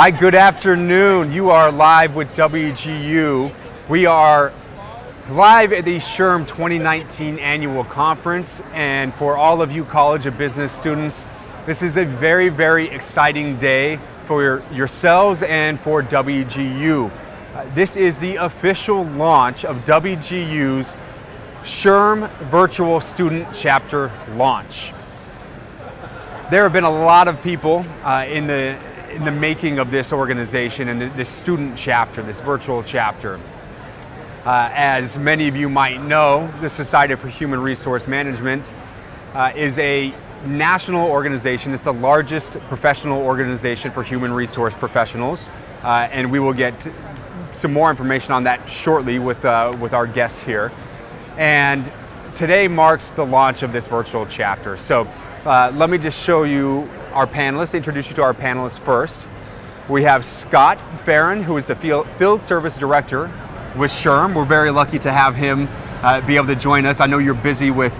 Hi, good afternoon. You are live with WGU. We are live at the SHRM 2019 Annual Conference, and for all of you College of Business students, this is a very, very exciting day for yourselves and for WGU. This is the official launch of WGU's SHRM Virtual Student Chapter launch. There have been a lot of people in the making of this organization and this student chapter, this virtual chapter. As many of you might know, the Society for Human Resource Management is a national organization. It's the largest professional organization for human resource professionals, and we will get some more information on that shortly with our guests here. And today marks the launch of this virtual chapter. So let me just show you our panelists, introduce you to our panelists first. We have Scott Ferrin, who is the Field Service Director with SHRM. We're very lucky to have him be able to join us. I know you're busy with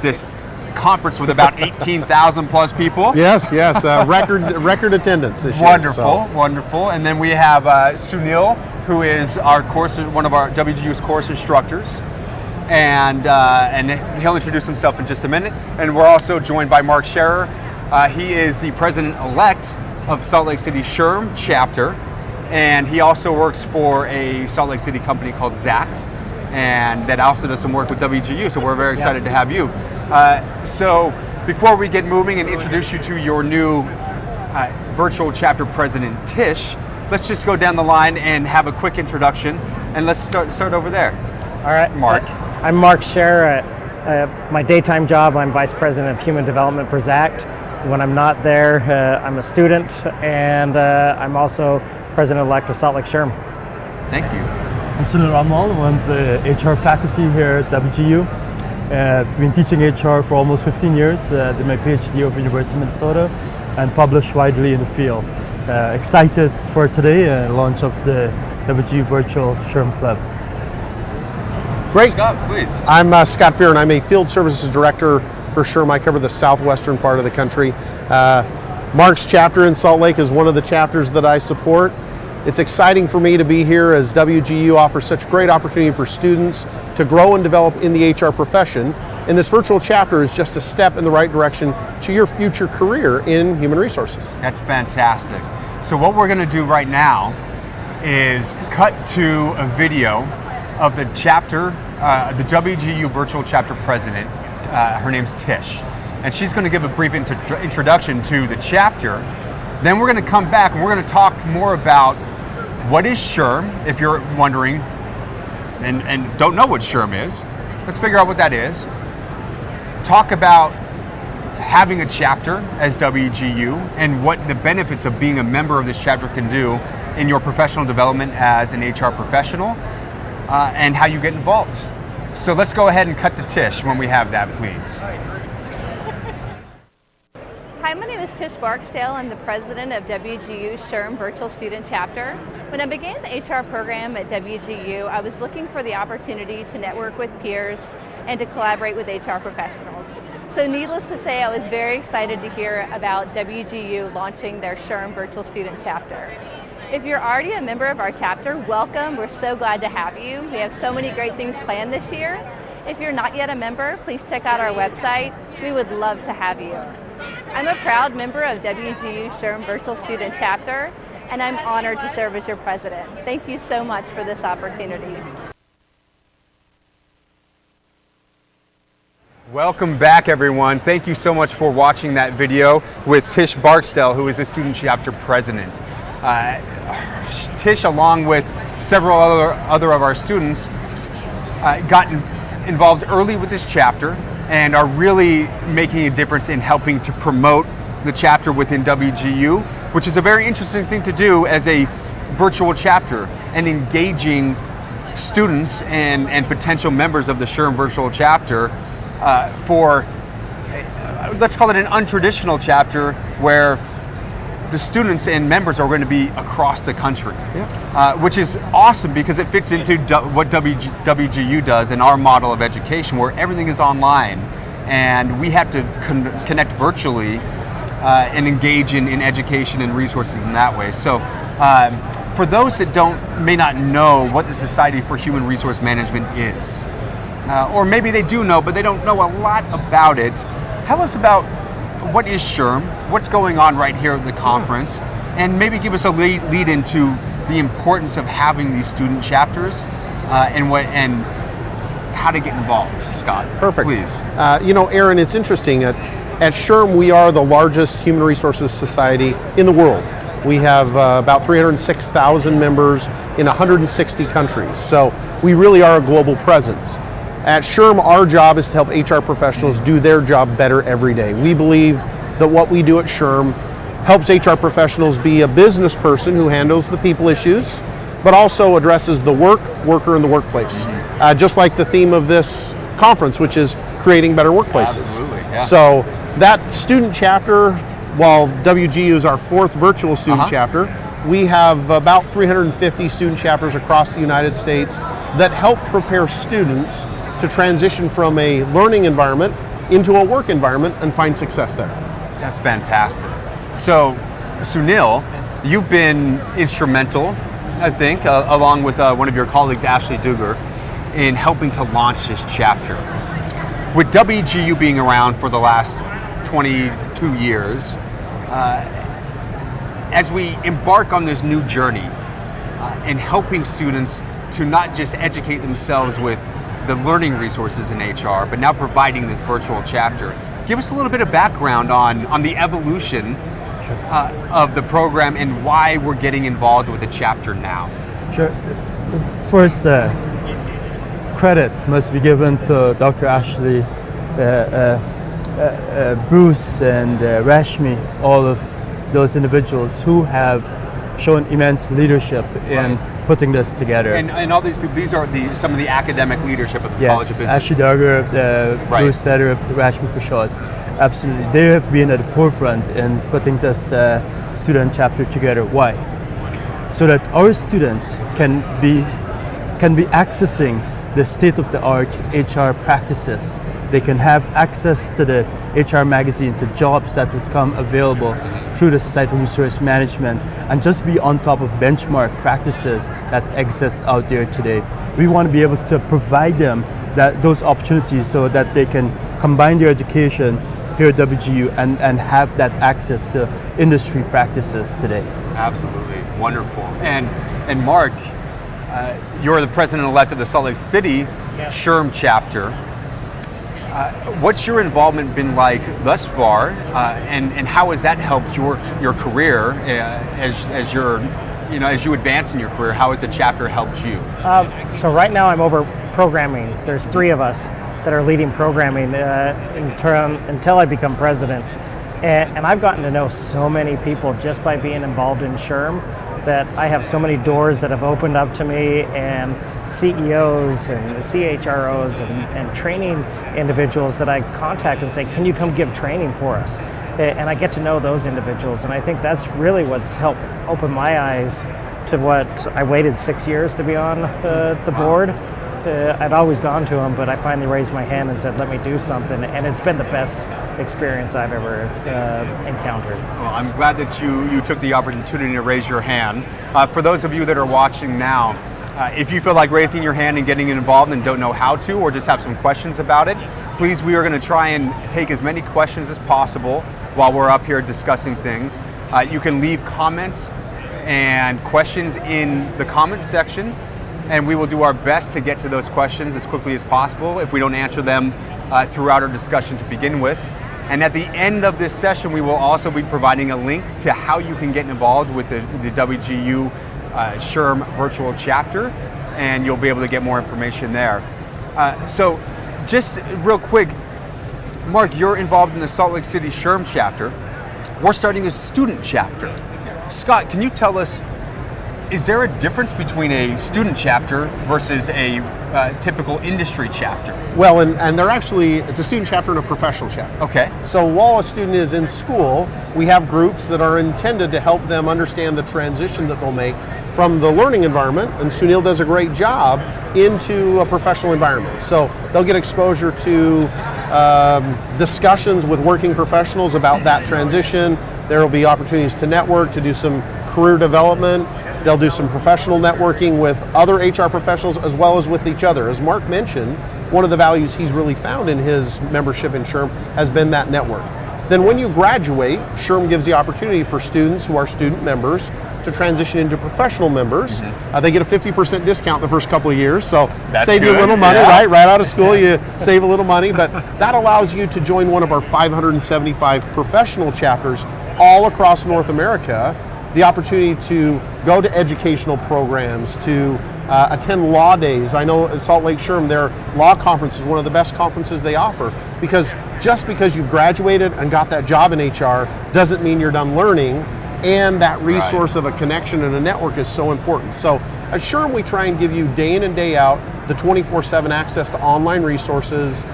this conference with about 18,000 plus people. Yes, record attendance this year. Wonderful, wonderful. And then we have Sunil, who is one of our WGU's course instructors. And he'll introduce himself in just a minute. And we're also joined by Mark Schaerrer. He is the president-elect of Salt Lake City SHRM Chapter, and he also works for a Salt Lake City company called Zact, and that also does some work with WGU, so we're very excited to have you. So before we get moving and introduce you to your new virtual chapter president, Tish, let's just go down the line and have a quick introduction, and let's start over there. All right, Mark. I'm Mark Schaerrer. My daytime job, I'm Vice President of Human Development for Zact. When I'm not there, I'm a student, and I'm also President-elect of Salt Lake SHRM. Thank you. I'm Sunil Ramlall. I'm the HR faculty here at WGU. I've been teaching HR for almost 15 years. Did my PhD over University of Minnesota and published widely in the field. Excited for today, launch of the WGU Virtual SHRM Club. Great. Scott, please. I'm Scott Ferrin. I'm a Field Services Director for SHRM. I cover the southwestern part of the country. Mark's chapter in Salt Lake is one of the chapters that I support. It's exciting for me to be here as WGU offers such great opportunity for students to grow and develop in the HR profession. And this virtual chapter is just a step in the right direction to your future career in human resources. That's fantastic. So what we're going to do right now is cut to a video of the chapter, the WGU Virtual Chapter President. Her name's Tish, and she's going to give a brief introduction to the chapter. Then we're going to come back and we're going to talk more about what is SHRM, if you're wondering and don't know what SHRM is. Let's figure out what that is. Talk about having a chapter as WGU and what the benefits of being a member of this chapter can do in your professional development as an HR professional, and how you get involved. So let's go ahead and cut to Tish when we have that, please. Hi, my name is Tish Barksdale. I'm the president of WGU's SHRM Virtual Student Chapter. When I began the HR program at WGU, I was looking for the opportunity to network with peers and to collaborate with HR professionals. So needless to say, I was very excited to hear about WGU launching their SHRM Virtual Student Chapter. If you're already a member of our chapter, welcome. We're so glad to have you. We have so many great things planned this year. If you're not yet a member, please check out our website. We would love to have you. I'm a proud member of WGU SHRM Virtual Student Chapter, and I'm honored to serve as your president. Thank you so much for this opportunity. Welcome back, everyone. Thank you so much for watching that video with Tish Barksdale, who is the student chapter president. Tish, along with several other of our students, got involved early with this chapter and are really making a difference in helping to promote the chapter within WGU, which is a very interesting thing to do as a virtual chapter, and engaging students and potential members of the SHRM Virtual Chapter for, let's call it an untraditional chapter, where the students and members are going to be across the country, which is awesome because it fits into what WGU does in our model of education, where everything is online and we have to connect virtually and engage in education and resources in that way. So for those that may not know what the Society for Human Resource Management is, or maybe they do know, but they don't know a lot about it, tell us about what is SHRM, what's going on right here at the conference, and maybe give us a lead into the importance of having these student chapters and how to get involved. Scott, perfect. Please. Aaron, it's interesting. At SHRM, we are the largest human resources society in the world. We have about 306,000 members in 160 countries. So we really are a global presence. At SHRM, our job is to help HR professionals do their job better every day. We believe that what we do at SHRM helps HR professionals be a business person who handles the people issues, but also addresses the worker, and the workplace. Just like the theme of this conference, which is creating better workplaces. Absolutely, yeah. So that student chapter, while WGU is our 4th virtual student chapter, we have about 350 student chapters across the United States that help prepare students to transition from a learning environment into a work environment and find success there. That's fantastic. So, Sunil, you've been instrumental, I think, along with one of your colleagues, Ashley Duger, in helping to launch this chapter. With WGU being around for the last 22 years, as we embark on this new journey in helping students to not just educate themselves with the learning resources in HR, but now providing this virtual chapter, give us a little bit of background on the evolution of the program and why we're getting involved with the chapter now. Sure. First, credit must be given to Dr. Ashley, Bruce, and Rashmi, all of those individuals who have shown immense leadership in putting this together. And all these people, these are some of the academic leadership of the College of Business. Ashley Duger, Bruce Stetter, Rashmi Prashad. Absolutely, they have been at the forefront in putting this student chapter together. Why? So that our students can be accessing the state-of-the-art HR practices. They can have access to the HR magazine, to jobs that would come available through the Society for Resource Management, and just be on top of benchmark practices that exist out there today. We want to be able to provide them those opportunities so that they can combine their education here at WGU and have that access to industry practices today. Absolutely, wonderful. And Mark, you're the president-elect of the Salt Lake City SHRM chapter. What's your involvement been like thus far, and how has that helped your career as you advance in your career? How has the chapter helped you? So right now I'm over programming. There's 3 of us that are leading programming until I become president. And I've gotten to know so many people just by being involved in SHRM, that I have so many doors that have opened up to me, and CEOs and CHROs and training individuals that I contact and say, can you come give training for us? And I get to know those individuals, and I think that's really what's helped open my eyes to what I waited 6 years to be on the board. I'd always gone to them, but I finally raised my hand and said, let me do something, and it's been the best experience I've ever encountered. Well, I'm glad that you took the opportunity to raise your hand. For those of you that are watching now, if you feel like raising your hand and getting involved and don't know how to, or just have some questions about it, please, we are going to try and take as many questions as possible while we're up here discussing things. You can leave comments and questions in the comment section, and we will do our best to get to those questions as quickly as possible if we don't answer them throughout our discussion to begin with. And at the end of this session, we will also be providing a link to how you can get involved with the WGU SHRM Virtual Chapter, and you'll be able to get more information there. So just real quick, Mark, you're involved in the Salt Lake City SHRM Chapter. We're starting a student chapter. Scott, can you tell us, is there a difference between a student chapter versus a typical industry chapter? Well, and they're actually, it's a student chapter and a professional chapter. Okay. So while a student is in school, we have groups that are intended to help them understand the transition that they'll make from the learning environment, and Sunil does a great job, into a professional environment. So they'll get exposure to discussions with working professionals about that transition. There will be opportunities to network, to do some career development. They'll do some professional networking with other HR professionals as well as with each other. As Mark mentioned, one of the values he's really found in his membership in SHRM has been that network. Then when you graduate, SHRM gives the opportunity for students who are student members to transition into professional members. They get a 50% discount the first couple of years, so That's save you a good. little money, Yeah. right out of school you save a little money, but that allows you to join one of our 575 professional chapters all across North America, the opportunity to go to educational programs, to attend law days. I know at Salt Lake SHRM, their law conference is one of the best conferences they offer, because just because you've graduated and got that job in HR doesn't mean you're done learning, and that resource of a connection and a network is so important. So at SHRM, we try and give you day in and day out the 24/7 access to online resources,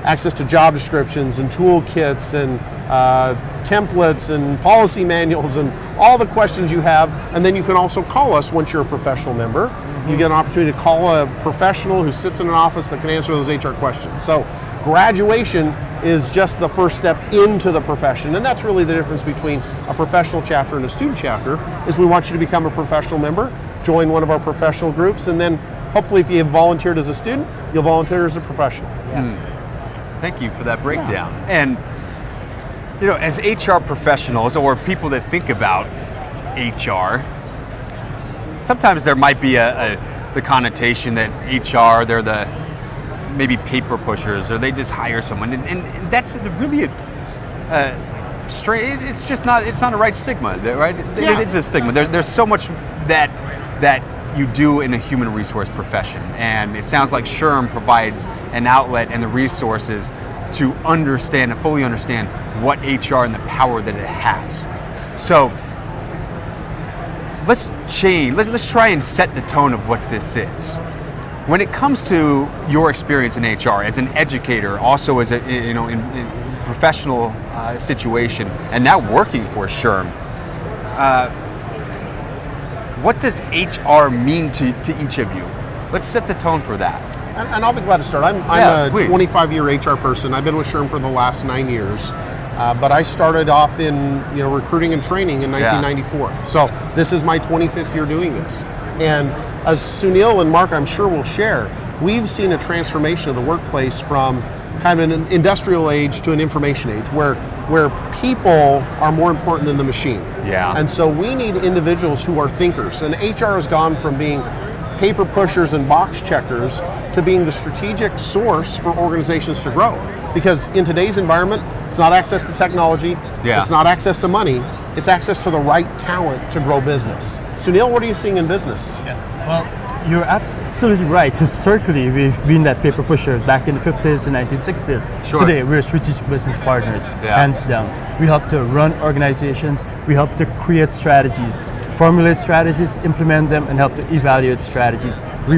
access to job descriptions and toolkits and templates and policy manuals and all the questions you have, and then you can also call us once you're a professional member. You get an opportunity to call a professional who sits in an office that can answer those HR questions. So graduation is just the first step into the profession, and that's really the difference between a professional chapter and a student chapter, is we want you to become a professional member, join one of our professional groups, and then hopefully if you have volunteered as a student, you'll volunteer as a professional. Thank you for that breakdown. And you know, as HR professionals or people that think about HR, sometimes there might be the connotation that HR, they're the maybe paper pushers, or they just hire someone, and that's really straight. It's just not. It's not a right stigma, right? Yeah. It's a stigma. There's so much that you do in a human resource profession, and it sounds like SHRM provides an outlet and the resources to understand and fully understand what HR and the power that it has. So let's try and set the tone of what this is. When it comes to your experience in HR as an educator, also as a in professional situation, and now working for SHRM, what does HR mean to each of you? Let's set the tone for that. And I'll be glad to start. I'm a 25-year HR person. I've been with SHRM for the last 9 years, but I started off in recruiting and training in 1994. So this is my 25th year doing this. And as Sunil and Mark, I'm sure, will share, we've seen a transformation of the workplace from kind of an industrial age to an information age, where people are more important than the machine. Yeah. And so we need individuals who are thinkers. And HR has gone from being paper pushers and box checkers to being the strategic source for organizations to grow. Because in today's environment, it's not access to technology, it's not access to money, it's access to the right talent to grow business. Sunil, what are you seeing in business? Well, you're absolutely right. Historically, we've been that paper pusher back in the 50s and 1960s. Sure. Today, we're strategic business partners, hands down. We help to run organizations, we help to create strategies, formulate strategies, implement them, and help to evaluate strategies. We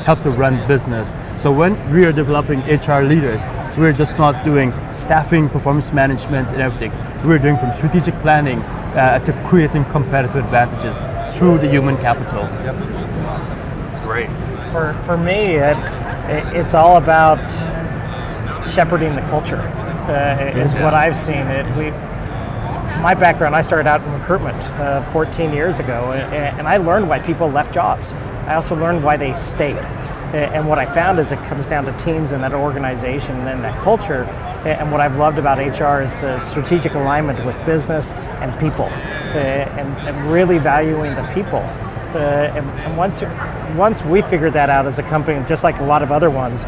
help to run business. So when we are developing HR leaders, we're just not doing staffing, performance management, and everything. We're doing from strategic planning to creating competitive advantages through the human capital. Great. For me, it's all about shepherding the culture. Is what I've seen. My background, I started out in recruitment 14 years ago, and I learned why people left jobs. I also learned why they stayed. And what I found is it comes down to teams and that organization and that culture. And what I've loved about HR is the strategic alignment with business and people, and really valuing the people. And once we figured that out as a company, just like a lot of other ones,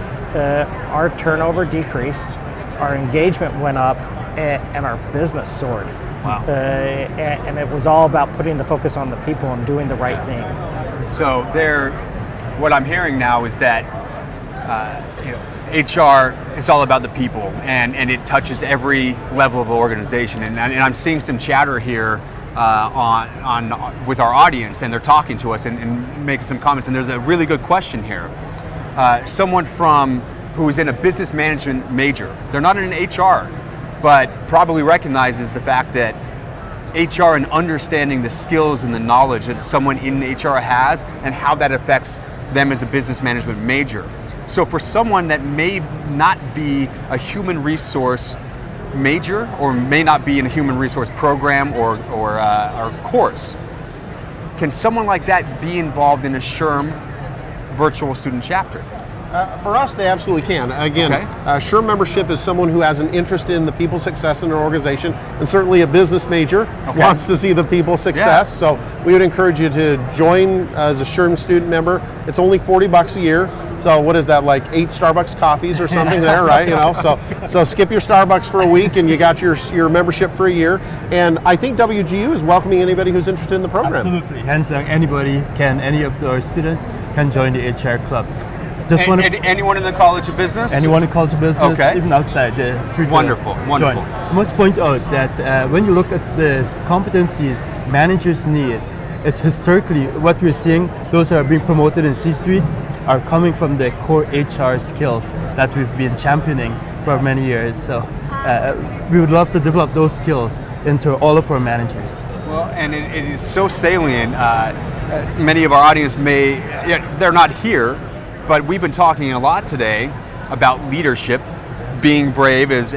our turnover decreased, our engagement went up, and our business soared. Wow. And it was all about putting the focus on the people and doing the right thing. So what I'm hearing now is that HR is all about the people, and it touches every level of the organization. And I'm seeing some chatter here on with our audience, and they're talking to us and making some comments. And there's a really good question here. Someone who is in a business management major, they're not in an HR, but probably recognizes the fact that HR and understanding the skills and the knowledge that someone in HR has and how that affects them as a business management major. So for someone that may not be a human resource major or may not be in a human resource program or course, can someone like that be involved in a SHRM Virtual Student Chapter? For us, they absolutely can. Again, Okay. SHRM membership is someone who has an interest in the people's success in their organization, and certainly a business major wants to see the people's success. So we would encourage you to join as a SHRM student member. It's only $40 a year. So what is that, like 8 Starbucks coffees or something there, right? You know, so skip your Starbucks for a week and you got your membership for a year. And I think WGU is welcoming anybody who's interested in the program. Absolutely. Hands down, any of our students can join the HR club. Just Anyone in the College of Business? Anyone in College of Business, Okay. even outside, free to Wonderful. join. I must point out that when you look at the competencies managers need, it's historically what we're seeing, those that are being promoted in C-suite are coming from the core HR skills that we've been championing for many years. So we would love to develop those skills into all of our managers. Well, and it is so salient. Many of our audience they're not here, but we've been talking a lot today about leadership, being brave as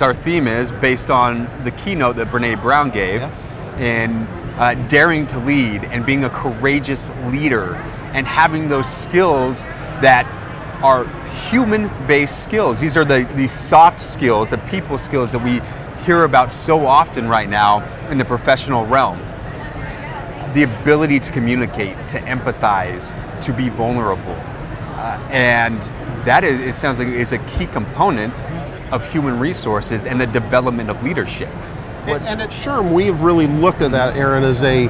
our theme is, based on the keynote that Brene Brown gave, and daring to lead and being a courageous leader and having those skills that are human-based skills. These are these soft skills, the people skills that we hear about so often right now in the professional realm. The ability to communicate, to empathize, to be vulnerable. And that it sounds like is a key component of human resources and the development of leadership. And at SHRM, we've really looked at that, Aaron, as a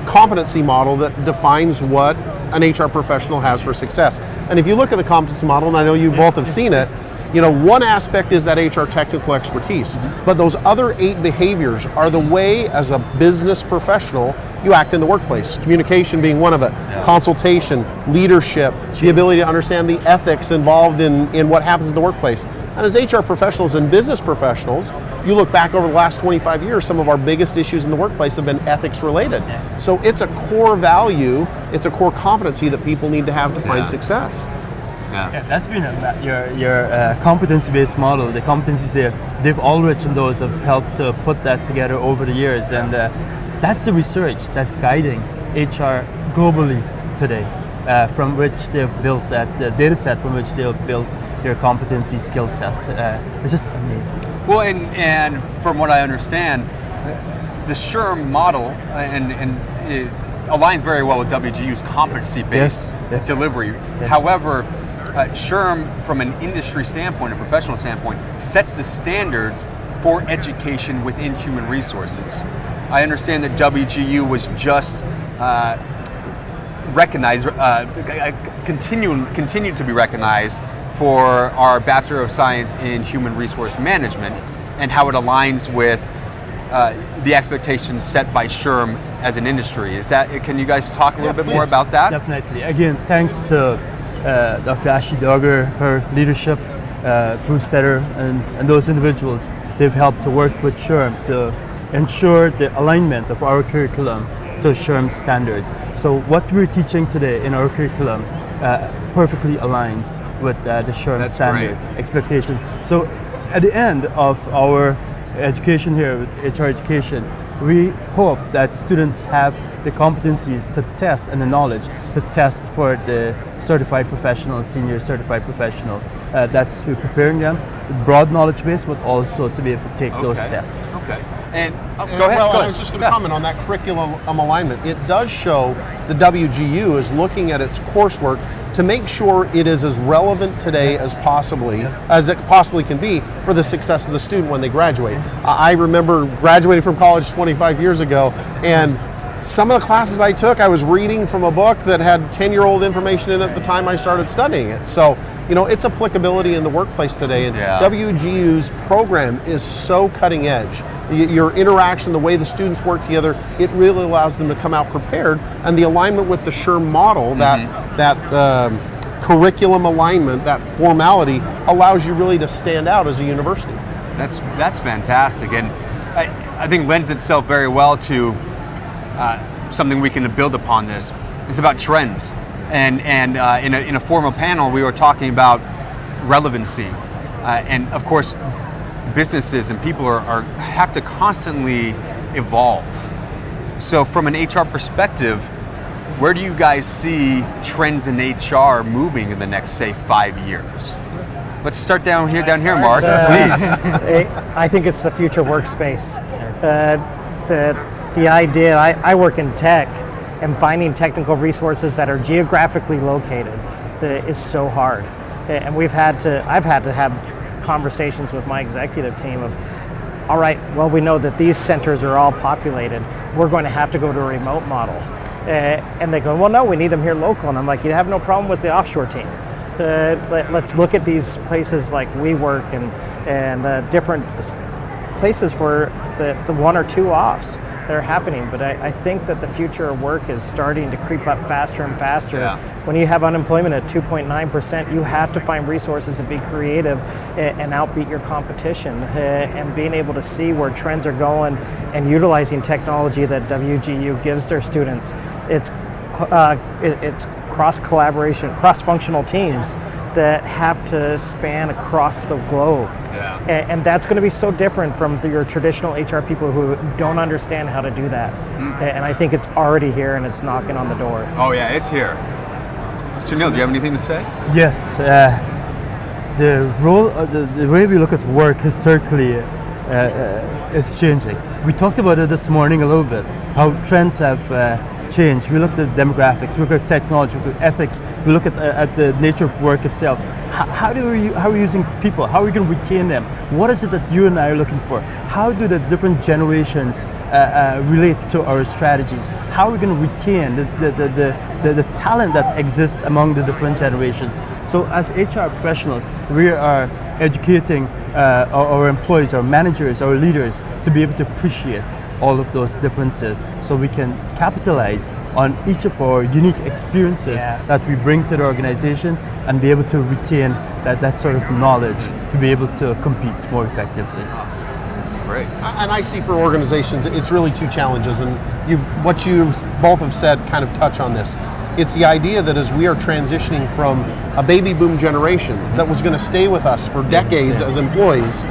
competency model that defines what an HR professional has for success. And if you look at the competency model, and I know you both have seen it, you know, one aspect is that HR technical expertise, but those other 8 behaviors are the way, as a business professional, you act in the workplace. Communication being one of it, consultation, leadership, the ability to understand the ethics involved in what happens in the workplace. And as HR professionals and business professionals, you look back over the last 25 years, some of our biggest issues in the workplace have been ethics related. So it's a core value, it's a core competency that people need to have to find success. Yeah, that's been your competency-based model. The competencies there, they've all written those have helped to put that together over the years, and that's the research that's guiding HR globally today, from which they've built that the data set from which they've built their competency skill set. It's just amazing. Well, and from what I understand, the SHRM model and it aligns very well with WGU's competency-based delivery. However, SHRM, from an industry standpoint, a professional standpoint, sets the standards for education within human resources. I understand that WGU was just recognized, continued to be recognized for our Bachelor of Science in Human Resource Management and how it aligns with the expectations set by SHRM as an industry. Can you guys talk a little bit more about that? Definitely. Again, thanks to Dr. Ashley Dogger, her leadership, Bruce Stetter, and those individuals. They've helped to work with SHRM to ensure the alignment of our curriculum to SHRM standards. So what we're teaching today in our curriculum perfectly aligns with the SHRM standard expectation. So at the end of our education here with HR education, we hope that students have the competencies to test and the knowledge to test for the certified professional, senior certified professional. That's we're preparing them with broad knowledge base, but also to be able to take those tests. Okay. And go ahead. I was just going to comment on that curriculum alignment. It does show the WGU is looking at its coursework to make sure it is as relevant today as as it possibly can be for the success of the student when they graduate. I remember graduating from college 25 years ago, and some of the classes I took, I was reading from a book that had 10-year-old information in it at the time I started studying it. So, you know, its applicability in the workplace today, and WGU's program is so cutting edge. Your interaction, the way the students work together, it really allows them to come out prepared, and the alignment with the SHRM model, that curriculum alignment, that formality, allows you really to stand out as a university. That's fantastic. And I think lends itself very well to something we can build upon this. It's about trends. And in a formal panel, we were talking about relevancy. And of course, businesses and people have to constantly evolve. So from an HR perspective, where do you guys see trends in HR moving in the next, say, 5 years? Let's start down here, Mark, please. I think it's the future workspace. The idea, I work in tech, and finding technical resources that are geographically located is so hard. And I've had to have conversations with my executive team of, all right, well, we know that these centers are all populated. We're going to have to go to a remote model. And they go, well, no, we need them here local. And I'm like, you have no problem with the offshore team. Let's look at these places like WeWork and different places for the 1 or 2 offs that are happening. But I think that the future of work is starting to creep up faster and faster. Yeah. When you have unemployment at 2.9%, you have to find resources and be creative and outbeat your competition. And being able to see where trends are going and utilizing technology that WGU gives their students, it's cross-collaboration, cross-functional teams that have to span across the globe. Yeah. And that's going to be so different from your traditional HR people who don't understand how to do that. And I think it's already here and it's knocking on the door. Oh yeah, it's here. Sunil, do you have anything to say? Yes, the role, the way we look at work historically is changing. We talked about it this morning a little bit, how trends have changed. We look at demographics, we look at technology, we look at ethics, we look at the nature of work itself. How are we using people? How are we going to retain them? What is it that you and I are looking for? How do the different generations relate to our strategies? How are we going to retain the talent that exists among the different generations? So as HR professionals, we are educating our employees, our managers, our leaders to be able to appreciate all of those differences so we can capitalize on each of our unique experiences that we bring to the organization and be able to retain that sort of knowledge to be able to compete more effectively. Great. And I see for organizations, it's really 2 challenges, and what you both have said kind of touch on this. It's the idea that as we are transitioning from a baby boom generation that was going to stay with us for decades as employees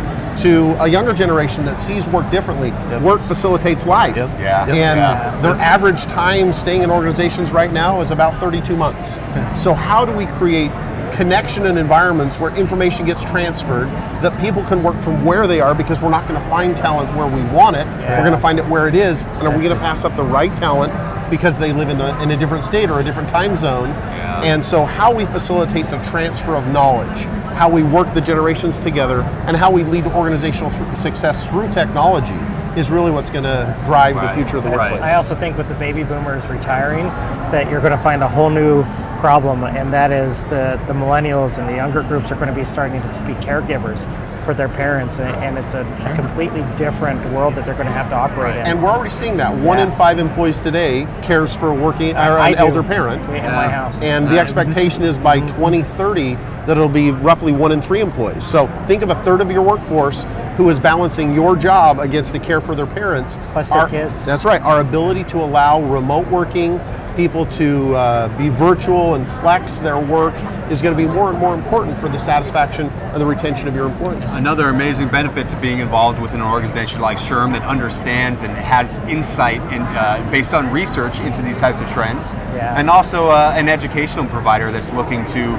to a younger generation that sees work differently. Work facilitates life. And their average time staying in organizations right now is about 32 months. So how do we create connection and environments where information gets transferred, that people can work from where they are, because we're not going to find talent where we want it, we're going to find it where it is, and are we going to pass up the right talent because they live in a different state or a different time zone? And so how we facilitate the transfer of knowledge, how we work the generations together, and how we lead to organizational success through technology is really what's going to drive the future of the workplace. I also think with the baby boomers retiring that you're going to find a whole new problem, and that is the millennials and the younger groups are going to be starting to be caregivers for their parents, and it's a completely different world that they're going to have to operate in. And we're already seeing that. 1 in 5 employees today cares for an elder parent in my house. And the expectation is by 2030 that it'll be roughly 1 in 3 employees. So think of a third of your workforce who is balancing your job against the care for their parents. Plus their kids. That's right. Our ability to allow remote working, people to be virtual and flex their work is going to be more and more important for the satisfaction and the retention of your employees. Another amazing benefit to being involved with an organization like SHRM that understands and has insight based on research into these types of trends, and also an educational provider that's looking to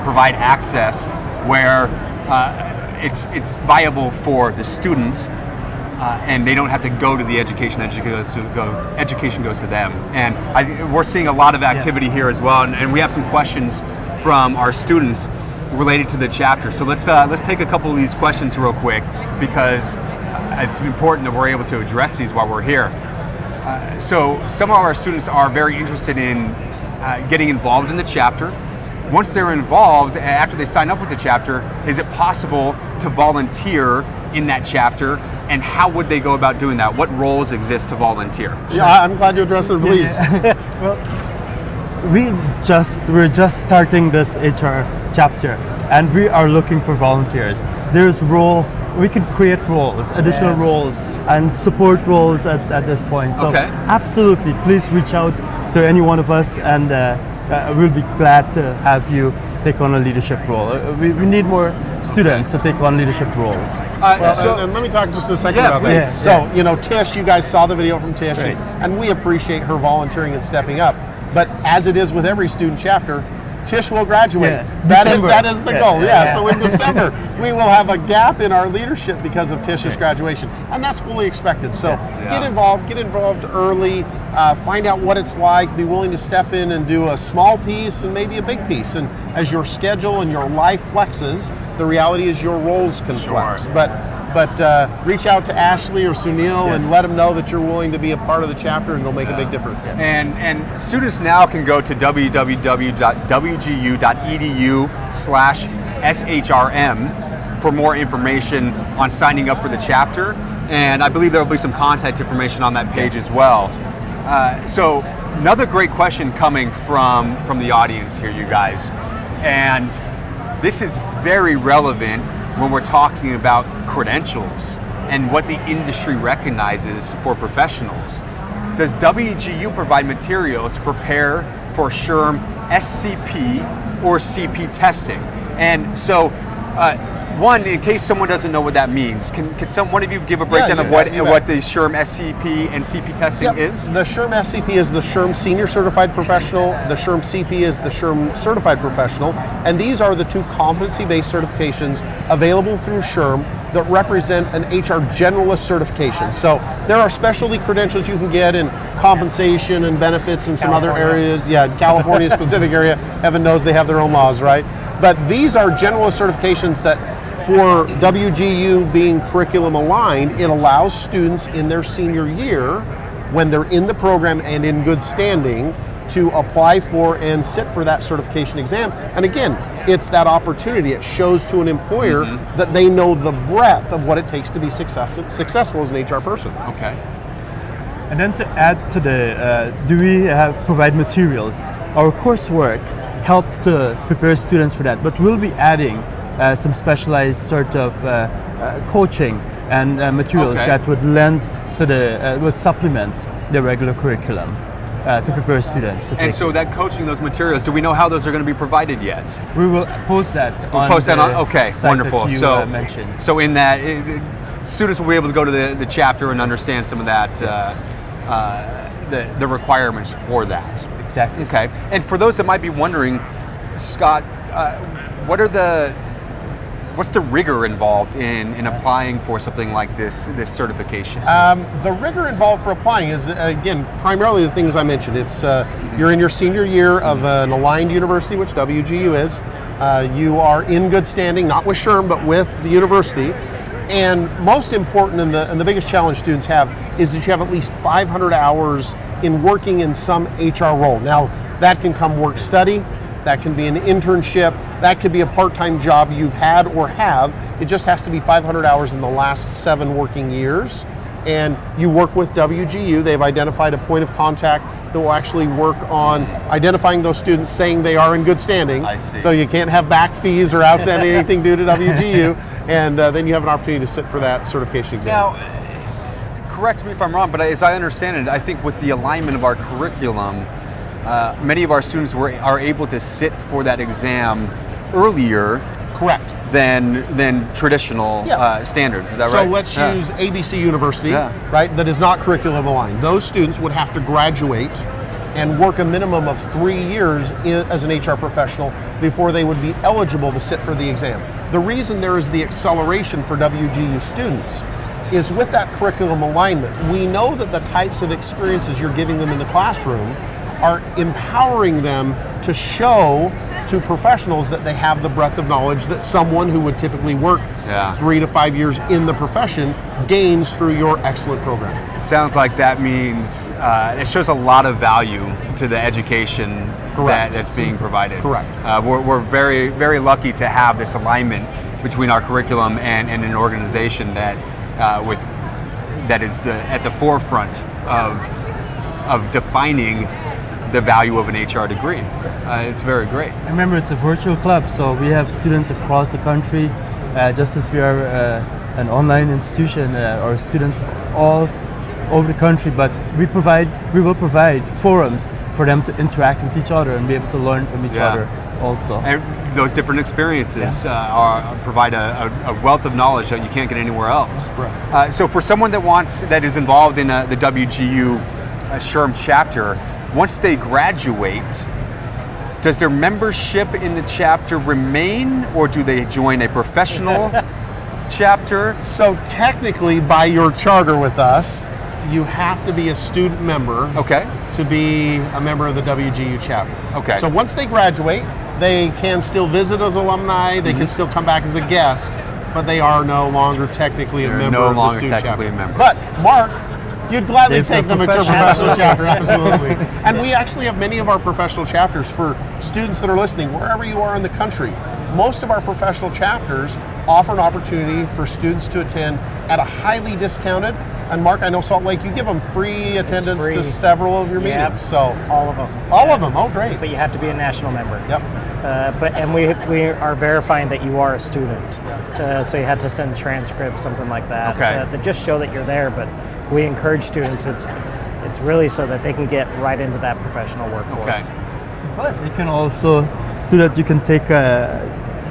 provide access where it's viable for the student. And they don't have to go to the education. Education goes to them. And we're seeing a lot of activity here as well. And we have some questions from our students related to the chapter. So let's take a couple of these questions real quick, because it's important that we're able to address these while we're here. So some of our students are very interested in getting involved in the chapter. Once they're involved, after they sign up with the chapter, is it possible to volunteer in that chapter? And how would they go about doing that? What roles exist to volunteer? Yeah, I'm glad you addressed it, please. Well, we're just starting this HR chapter, and we are looking for volunteers. There's role we can create roles, additional roles, and support roles at this point. So absolutely, please reach out to any one of us, and we'll be glad to have you take on a leadership role. We need more students to take on leadership roles. And let me talk just a second about that. So, you know, Tish, you guys saw the video from Tish, and we appreciate her volunteering and stepping up. But as it is with every student chapter, Tish will graduate. That is the goal. So in December, we will have a gap in our leadership because of Tish's graduation, and that's fully expected. So get involved early, find out what it's like, be willing to step in and do a small piece and maybe a big piece. And as your schedule and your life flexes, the reality is your roles can flex. But reach out to Ashley or Sunil and let them know that you're willing to be a part of the chapter, and it'll make a big difference. And students now can go to www.wgu.edu/SHRM for more information on signing up for the chapter. And I believe there will be some contact information on that page as well. So another great question coming from the audience here, you guys. And this is very relevant when we're talking about credentials and what the industry recognizes for professionals. Does WGU provide materials to prepare for SHRM SCP or CP testing? And so, one, in case someone doesn't know what that means, can one of you give a breakdown of what the SHRM SCP and CP testing is? The SHRM SCP is the SHRM Senior Certified Professional, the SHRM CP is the SHRM Certified Professional, and these are the two competency-based certifications available through SHRM that represent an HR generalist certification. So there are specialty credentials you can get in compensation and benefits and some other areas. California specific area, heaven knows they have their own laws, right? But these are generalist certifications that, for WGU being curriculum aligned, it allows students in their senior year, when they're in the program and in good standing, to apply for and sit for that certification exam. And again, it's that opportunity. It shows to an employer that they know the breadth of what it takes to be successful as an HR person. Okay. And then to add to the, do we provide materials? Our coursework help to prepare students for that, but we'll be adding some specialized sort of coaching and materials that would lend to would supplement the regular curriculum to prepare students. And so that coaching, those materials, do we know how those are going to be provided yet? We will post that on site wonderful. That you mentioned. So in that, students will be able to go to the chapter and understand some of that, the requirements for that. Exactly. Okay. And for those that might be wondering, Scott, what's the rigor involved in applying for something like this certification? The rigor involved for applying is, again, primarily the things I mentioned. It's you're in your senior year of an aligned university, which WGU is. You are in good standing, not with SHRM, but with the university. And most important, and the biggest challenge students have, is that you have at least 500 hours in working in some HR role. Now, that can come work study, that can be an internship, that could be a part-time job you've had or have. It just has to be 500 hours in the last 7 working years. And you work with WGU. They've identified a point of contact that will actually work on identifying those students, saying they are in good standing. I see. So you can't have back fees or outstanding anything due to WGU. And then you have an opportunity to sit for that certification exam. Now, correct me if I'm wrong, but as I understand it, I think with the alignment of our curriculum, many of our students are able to sit for that exam earlier. Correct. Than traditional standards. Is that right? So let's use ABC University, right? That is not curriculum aligned. Those students would have to graduate and work a minimum of 3 years as an HR professional before they would be eligible to sit for the exam. The reason there is the acceleration for WGU students is with that curriculum alignment, we know that the types of experiences you're giving them in the classroom are empowering them to show to professionals that they have the breadth of knowledge that someone who would typically work 3 to 5 years in the profession gains through your excellent program. Sounds like that means it shows a lot of value to the education that's being provided. Correct. We're very, very lucky to have this alignment between our curriculum and an organization that is at the forefront of defining the value of an HR degree. It's very great. Remember, it's a virtual club, so we have students across the country, just as we are an online institution or students all over the country, but we will provide forums for them to interact with each other and be able to learn from each other also. And those different experiences provide a wealth of knowledge that you can't get anywhere else. Right. So for someone that is involved in the WGU SHRM chapter, once they graduate, does their membership in the chapter remain, or do they join a professional chapter? So technically, by your charter with us, you have to be a student member to be a member of the WGU chapter. Okay. So once they graduate, they can still visit as alumni, they can still come back as a guest, but they are no longer technically a member of the student chapter. But Mark, you'd gladly take them into a professional chapter, absolutely. And we actually have many of our professional chapters for students that are listening, wherever you are in the country. Most of our professional chapters offer an opportunity for students to attend at a highly discounted. And Mark, I know Salt Lake, you give them free attendance to several of your meetings. So all of them. All of them. Oh, great. But you have to be a national member. Yep. And we are verifying that you are a student. So you had to send transcripts, something like that, that just show that you're there. But we encourage students. It's really so that they can get right into that professional workforce. But you can also, student, you can take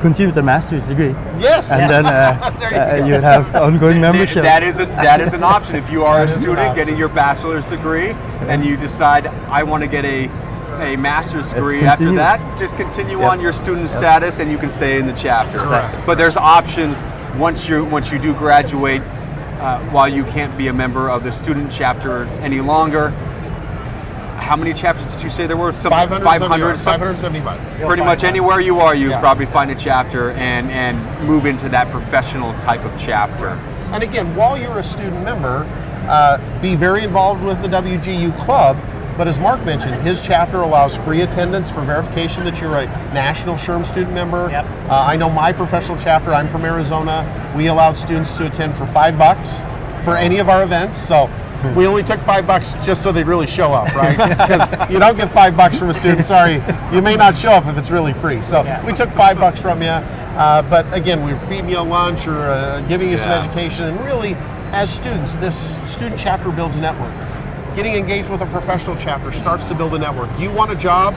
continue with a master's degree. Yes. And then you have ongoing membership. That is an option. If you are a student getting your bachelor's degree and you decide, I want to get a master's degree after that, just continue on your student status and you can stay in the chapter. Correct. But there's options once you do graduate, while you can't be a member of the student chapter any longer. How many chapters did you say there were? 575. Pretty much anywhere you are, you probably find a chapter and move into that professional type of chapter. And again, while you're a student member, be very involved with the WGU club. But as Mark mentioned, his chapter allows free attendance for verification that you're a national SHRM student member. I know my professional chapter, I'm from Arizona, we allowed students to attend for $5 for any of our events. So we only took $5 just so they'd really show up, right? Because you don't get $5 from a student, sorry, you may not show up if it's really free. So we took $5 from you, but again, we're feeding you a lunch or giving you some education, and really, as students, this student chapter builds a network. Getting engaged with a professional chapter starts to build a network. You want a job?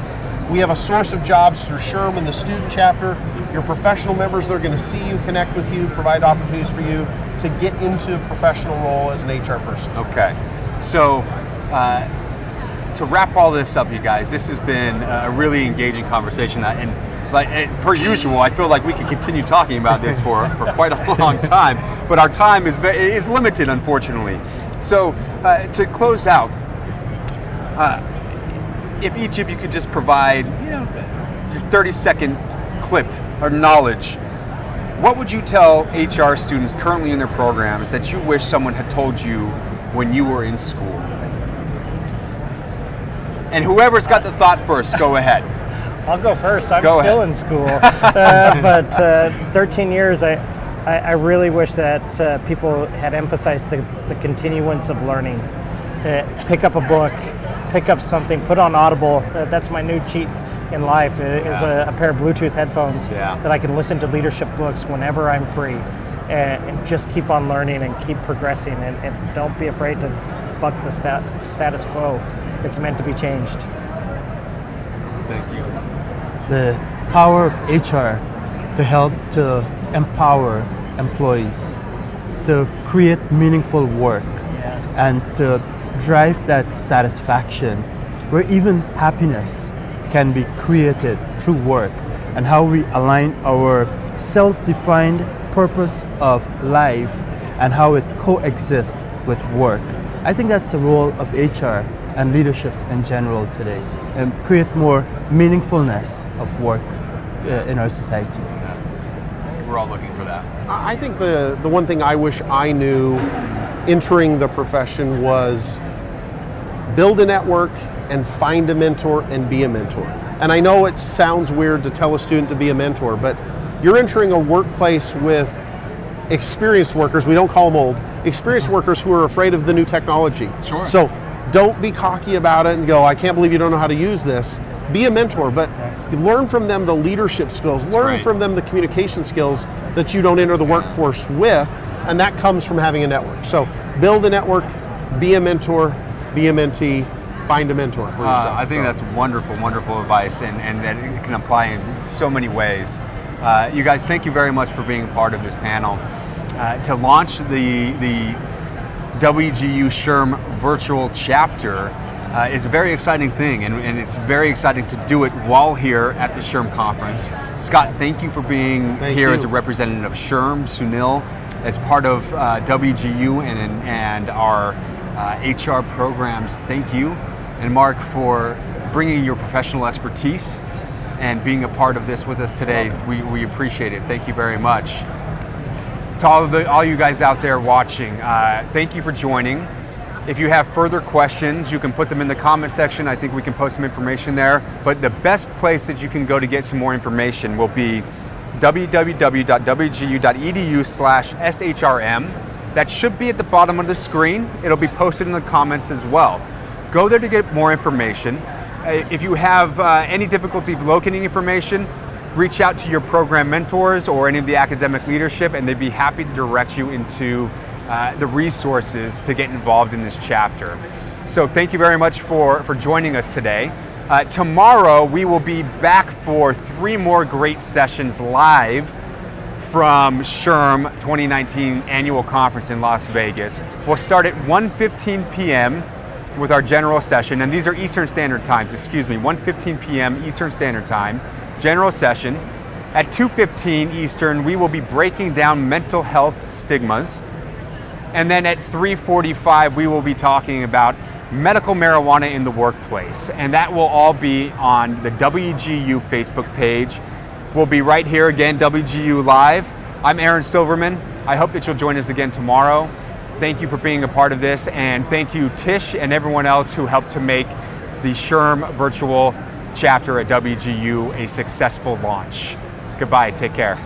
We have a source of jobs through SHRM and the student chapter. Your professional members, they're going to see you, connect with you, provide opportunities for you to get into a professional role as an HR person. Okay, so to wrap all this up, you guys, this has been a really engaging conversation, and per usual, I feel like we could continue talking about this for quite a long time, but our time is limited, unfortunately. So to close out, if each of you could just provide, your 30-second clip or knowledge, what would you tell HR students currently in their programs that you wish someone had told you when you were in school? And whoever's got the thought first, go ahead. I'll go first. I'm still in school, but 13 years. I really wish that people had emphasized the continuance of learning. Pick up a book, pick up something, put on Audible. That's my new cheat in life, is a pair of Bluetooth headphones that I can listen to leadership books whenever I'm free. And just keep on learning and keep progressing, and don't be afraid to buck the status quo. It's meant to be changed. Thank you. The power of HR to help to empower employees to create meaningful work and to drive that satisfaction where even happiness can be created through work, and how we align our self-defined purpose of life and how it coexists with work. I think that's the role of HR and leadership in general today, and create more meaningfulness of work in our society. I think we're all looking for that. I think the one thing I wish I knew entering the profession was build a network and find a mentor and be a mentor. And I know it sounds weird to tell a student to be a mentor, but you're entering a workplace with experienced workers, we don't call them old, experienced workers who are afraid of the new technology. Sure. So don't be cocky about it and go, I can't believe you don't know how to use this. Be a mentor, but learn from them the leadership skills, learn from them the communication skills that you don't enter the workforce with, and that comes from having a network. So build a network, be a mentor, be a mentee, find a mentor for yourself. I think that's wonderful, wonderful advice, and that it can apply in so many ways. You guys, thank you very much for being a part of this panel. To launch the WGU SHRM Virtual Chapter is a very exciting thing, and it's very exciting to do it while here at the SHRM conference. Scott, thank you for being here as a representative of SHRM, Sunil, as part of WGU and our HR programs. Thank you. And Mark, for bringing your professional expertise and being a part of this with us today. We appreciate it. Thank you very much. To all you guys out there watching, thank you for joining. If you have further questions, you can put them in the comment section. I think we can post some information there. But the best place that you can go to get some more information will be www.wgu.edu/SHRM. That should be at the bottom of the screen. It'll be posted in the comments as well. Go there to get more information. If you have any difficulty locating information, reach out to your program mentors or any of the academic leadership, and they'd be happy to direct you into the resources to get involved in this chapter. So thank you very much for joining us today. Tomorrow we will be back for 3 more great sessions live from SHRM 2019 Annual Conference in Las Vegas. We'll start at 1:15 p.m. with our general session, and these are Eastern Standard Times, 1:15 p.m. Eastern Standard Time, general session. At 2:15 Eastern, we will be breaking down mental health stigmas. And then at 3:45, we will be talking about medical marijuana in the workplace. And that will all be on the WGU Facebook page. We'll be right here again, WGU Live. I'm Aaron Silverman. I hope that you'll join us again tomorrow. Thank you for being a part of this, and thank you, Tish, and everyone else who helped to make the SHRM Virtual Chapter at WGU a successful launch. Goodbye, take care.